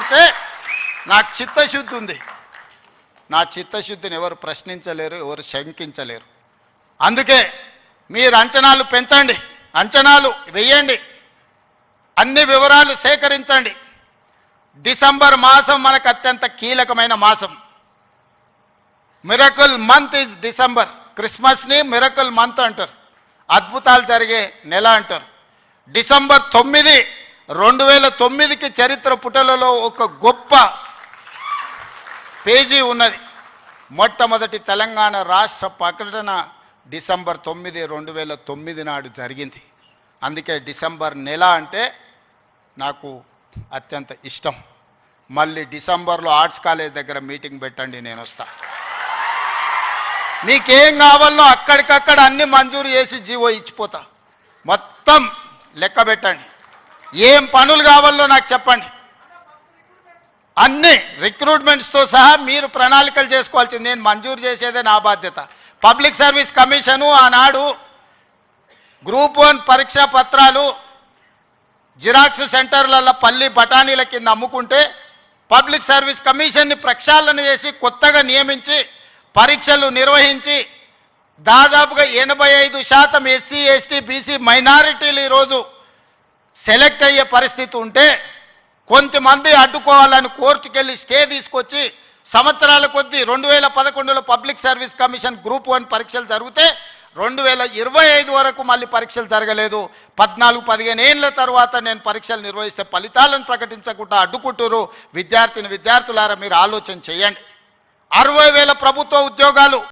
మాట్లాడితే నాకు చిత్తశుద్ధి ఉంది. నా చిత్తశుద్ధిని ఎవరు ప్రశ్నించలేరు, ఎవరు శంకించలేరు. అందుకే మీరు అంచనాలు పెంచండి, అంచనాలు వేయండి, అన్ని వివరాలు సేకరించండి. డిసెంబర్ మాసం మనకు అత్యంత కీలకమైన మాసం. Miracle month is December. క్రిస్మస్ని మిరకల్ మంత్ అంటారు, అద్భుతాలు జరిగే నెల అంటారు. డిసెంబర్ 9, 2009కి చరిత్ర పుటలలో ఒక గొప్ప పేజీ ఉన్నది. మొట్టమొదటి తెలంగాణ రాష్ట్ర ప్రకటన డిసెంబర్ 9, 2009 నాడు జరిగింది. అందుకే డిసెంబర్ నెల అంటే నాకు అత్యంత ఇష్టం. మళ్ళీ డిసెంబర్లో ఆర్ట్స్ కాలేజ్ దగ్గర మీటింగ్ పెట్టండి, నేను వస్తా. మీకేం కావాలో అక్కడికక్కడ అన్ని మంజూరు చేసి జీవో ఇచ్చిపోతా. మొత్తం లెక్క పెట్టండి, ఏం పనులు కావాలో నాకు చెప్పండి. అన్ని రిక్రూట్మెంట్స్తో సహా మీరు ప్రణాళికలు చేసుకోవాల్సింది. నేను మంజూరు చేసేదే నా బాధ్యత. పబ్లిక్ సర్వీస్ కమిషను ఆనాడు గ్రూప్ 1 పరీక్షా పత్రాలు జిరాక్స్ సెంటర్లలో పల్లి బఠానీల కింద అమ్ముకుంటే పబ్లిక్ సర్వీస్ కమిషన్ని ప్రక్షాళన చేసి కొత్తగా నియమించి పరీక్షలు నిర్వహించి దాదాపుగా 85% ఎస్సీ, ఎస్టీ, బీసీ మైనారిటీలు ఈరోజు సెలెక్ట్ అయ్యే పరిస్థితి ఉంటే కొంతమంది అడ్డుకోవాలని కోర్టుకెళ్ళి స్టే తీసుకొచ్చి సంవత్సరాల కొద్దీ 2011లో పబ్లిక్ సర్వీస్ కమిషన్ గ్రూప్ 1 పరీక్షలు జరిగితే 2025 వరకు మళ్ళీ పరీక్షలు జరగలేదు. 14-15 ఏళ్ల తర్వాత నేను పరీక్షలు నిర్వహిస్తే ఫలితాలను ప్రకటించకుండా అడ్డుకుంటున్నారు. విద్యార్థులారా మీరు ఆలోచన చేయండి. 60,000 ప్రభుత్వ ఉద్యోగాలు